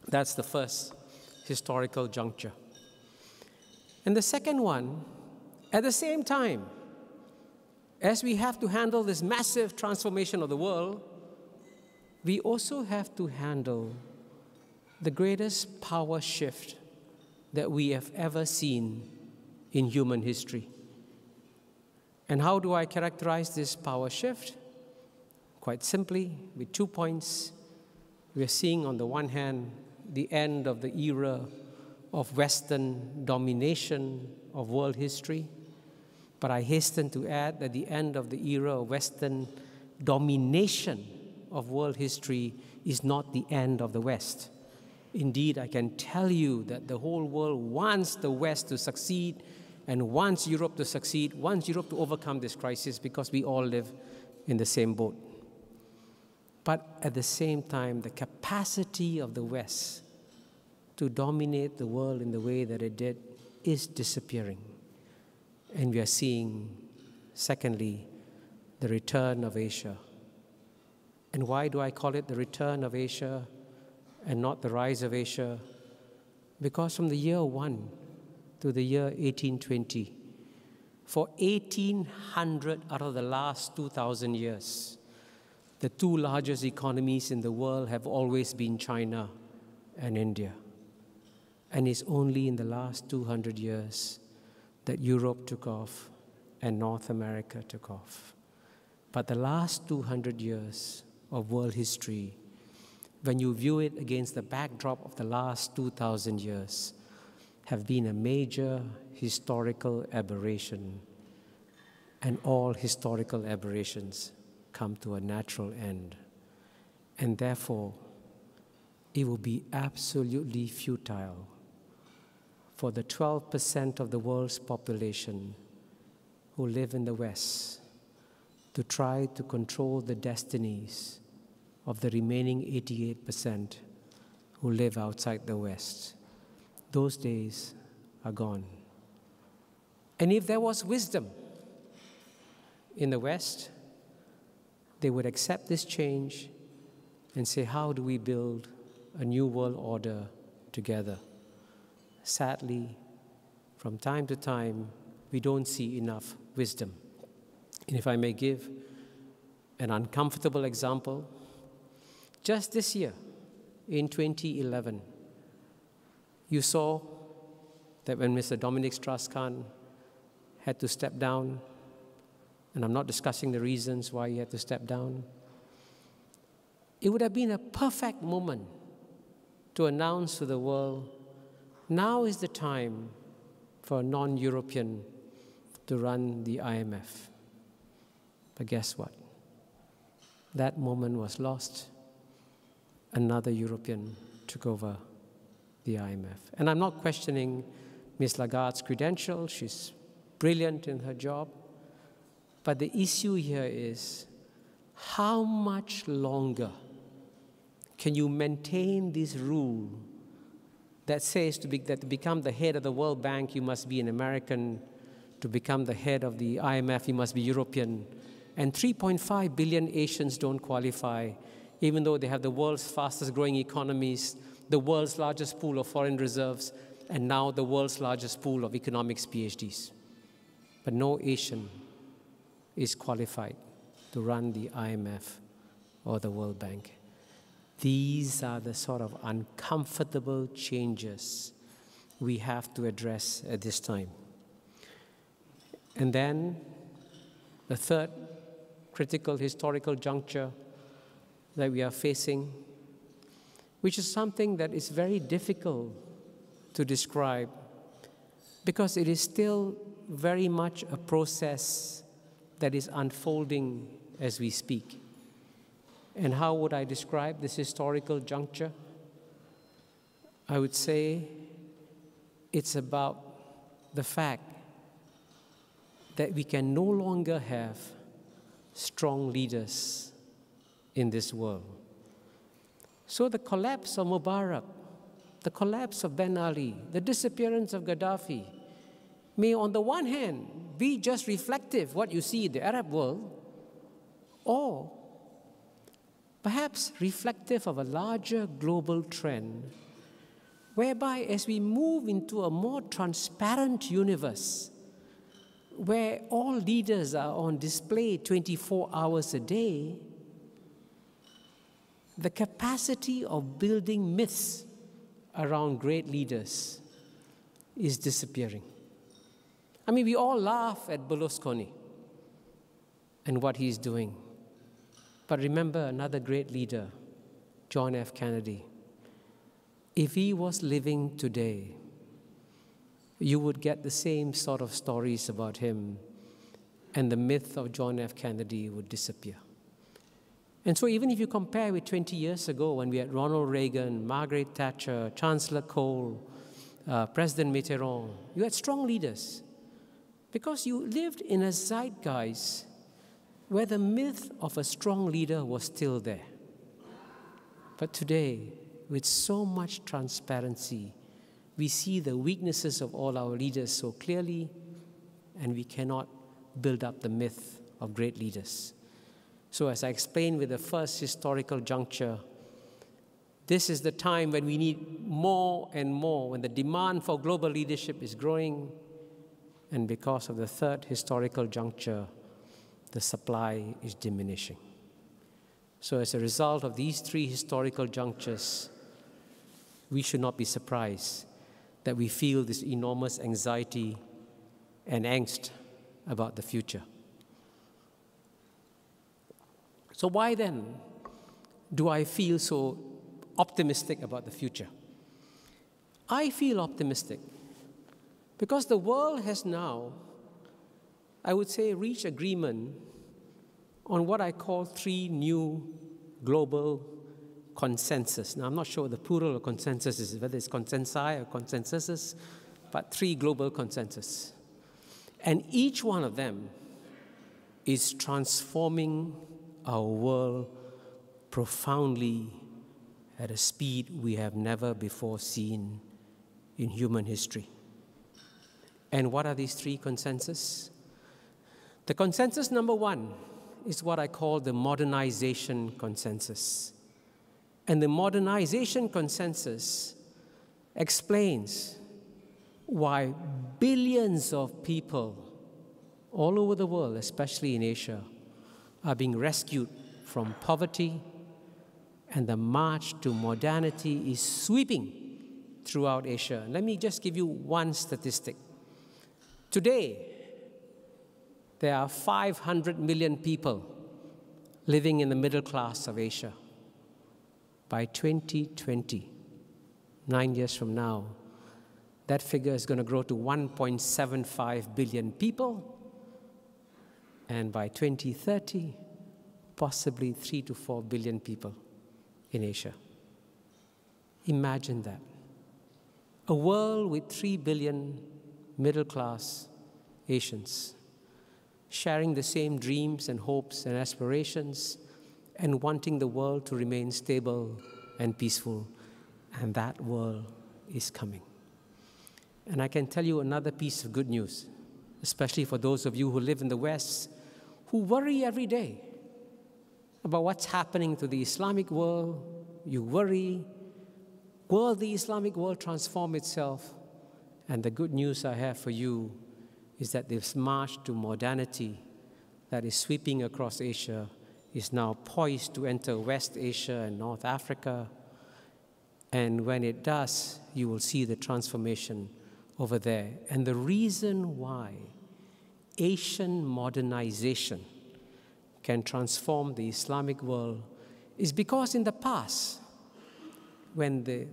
That's the first historical juncture. And the second one, at the same time, as we have to handle this massive transformation of the world, we also have to handle the greatest power shift that we have ever seen in human history. And how do I characterize this power shift? Quite simply, with 2 points. We are seeing, on the one hand, the end of the era of Western domination of world history. But I hasten to add that the end of the era of Western domination of world history is not the end of the West. Indeed, I can tell you that the whole world wants the West to succeed and wants Europe to succeed, wants Europe to overcome this crisis, because we all live in the same boat. But at the same time, the capacity of the West to dominate the world in the way that it did is disappearing. And we are seeing, secondly, the return of Asia. And why do I call it the return of Asia and not the rise of Asia? Because from the year 1 to the year 1820, for 1800 out of the last 2,000 years, the two largest economies in the world have always been China and India. And it's only in the last 200 years that Europe took off and North America took off. But the last 200 years of world history, when you view it against the backdrop of the last 2,000 years, have been a major historical aberration. And all historical aberrations come to a natural end. And therefore, it will be absolutely futile for the 12% of the world's population who live in the West to try to control the destinies of the remaining 88% who live outside the West. Those days are gone. And if there was wisdom in the West, they would accept this change and say, how do we build a new world order together? Sadly, from time to time, we don't see enough wisdom. And if I may give an uncomfortable example, just this year, in 2011, you saw that when Mr. Dominic Strauss-Kahn had to step down, and I'm not discussing the reasons why he had to step down, it would have been a perfect moment to announce to the world, now is the time for a non-European to run the IMF. But guess what? That moment was lost. Another European took over the IMF. And I'm not questioning Ms. Lagarde's credentials. She's brilliant in her job. But the issue here is, how much longer can you maintain this rule that says that to become the head of the World Bank, you must be an American, to become the head of the IMF, you must be European, and 3.5 billion Asians don't qualify, even though they have the world's fastest growing economies, the world's largest pool of foreign reserves, and now the world's largest pool of economics PhDs. But no Asian is qualified to run the IMF or the World Bank. These are the sort of uncomfortable changes we have to address at this time. And then the third critical historical juncture that we are facing, which is something that is very difficult to describe because it is still very much a process that is unfolding as we speak. And how would I describe this historical juncture? I would say it's about the fact that we can no longer have strong leaders in this world. So the collapse of Mubarak, the collapse of Ben Ali, the disappearance of Gaddafi may on the one hand be just reflective what you see in the Arab world, or perhaps reflective of a larger global trend whereby as we move into a more transparent universe, where all leaders are on display 24 hours a day, the capacity of building myths around great leaders is disappearing. I mean, we all laugh at Berlusconi and what he's doing. But remember another great leader, John F. Kennedy. If he was living today, you would get the same sort of stories about him, and the myth of John F. Kennedy would disappear. And so even if you compare with 20 years ago when we had Ronald Reagan, Margaret Thatcher, Chancellor Kohl, President Mitterrand, you had strong leaders because you lived in a zeitgeist where the myth of a strong leader was still there. But today, with so much transparency, we see the weaknesses of all our leaders so clearly, and we cannot build up the myth of great leaders. So as I explained with the first historical juncture, this is the time when we need more and more, when the demand for global leadership is growing, and because of the third historical juncture, the supply is diminishing. So as a result of these three historical junctures, we should not be surprised that we feel this enormous anxiety and angst about the future. So why then do I feel so optimistic about the future? I feel optimistic because the world has now, I would say, reached agreement on what I call three new global consensus. Now, I'm not sure what the plural of consensus is, whether it's consensi or consensuses, but three global consensus. And each one of them is transforming our world profoundly at a speed we have never before seen in human history. And what are these three consensus? The consensus number one is what I call the modernization consensus. And the modernization consensus explains why billions of people all over the world, especially in Asia, are being rescued from poverty, and the march to modernity is sweeping throughout Asia. Let me just give you one statistic. Today, there are 500 million people living in the middle class of Asia. By 2020, 9 years from now, that figure is going to grow to 1.75 billion people. And by 2030, possibly 3 to 4 billion people in Asia. Imagine that. A world with 3 billion middle-class Asians sharing the same dreams and hopes and aspirations and wanting the world to remain stable and peaceful. And that world is coming. And I can tell you another piece of good news, especially for those of you who live in the West, who worry every day about what's happening to the Islamic world. You worry, will the Islamic world transform itself? And the good news I have for you is that this march to modernity that is sweeping across Asia is now poised to enter West Asia and North Africa. And when it does, you will see the transformation over there. And the reason why Asian modernization can transform the Islamic world is because in the past, when the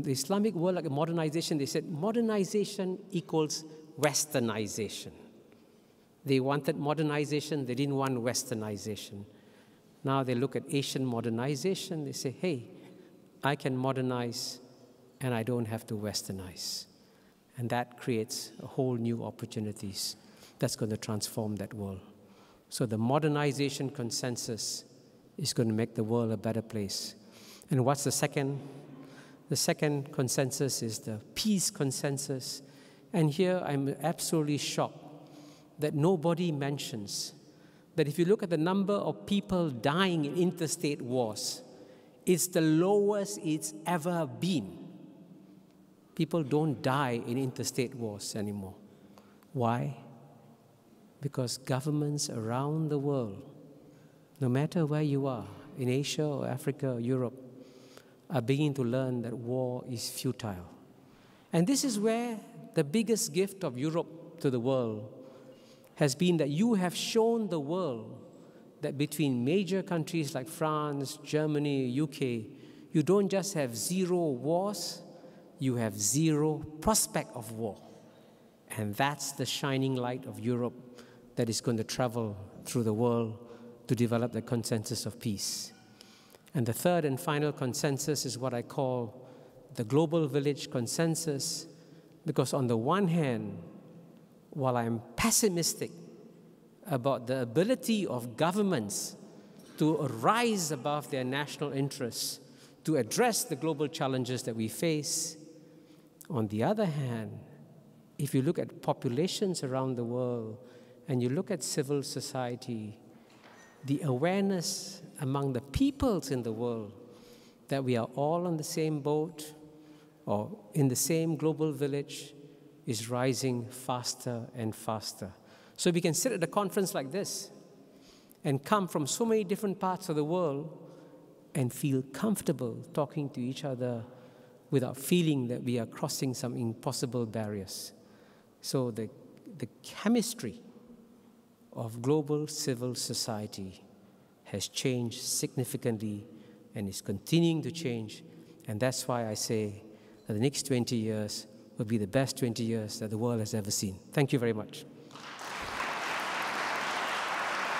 Islamic world, like modernization, they said modernization equals westernization. They wanted modernization, they didn't want westernization. Now they look at Asian modernization, they say, hey, I can modernize and I don't have to westernize. And that creates a whole new opportunities that's going to transform that world. So the modernization consensus is going to make the world a better place. And what's the second? The second consensus is the peace consensus. And here I'm absolutely shocked that nobody mentions that if you look at the number of people dying in interstate wars, it's the lowest it's ever been. People don't die in interstate wars anymore. Why? Because governments around the world, no matter where you are, in Asia or Africa or Europe, are beginning to learn that war is futile. And this is where the biggest gift of Europe to the world has been that you have shown the world that between major countries like France, Germany, UK, you don't just have zero wars, you have zero prospect of war. And that's the shining light of Europe that is going to travel through the world to develop the consensus of peace. And the third and final consensus is what I call the global village consensus, because on the one hand, while I'm pessimistic about the ability of governments to rise above their national interests to address the global challenges that we face, on the other hand, if you look at populations around the world and you look at civil society, the awareness among the peoples in the world that we are all on the same boat or in the same global village is rising faster and faster. So we can sit at a conference like this and come from so many different parts of the world and feel comfortable talking to each other without feeling that we are crossing some impossible barriers. So the chemistry of global civil society has changed significantly and is continuing to change. And that's why I say that the next 20 years will be the best 20 years that the world has ever seen. Thank you very much.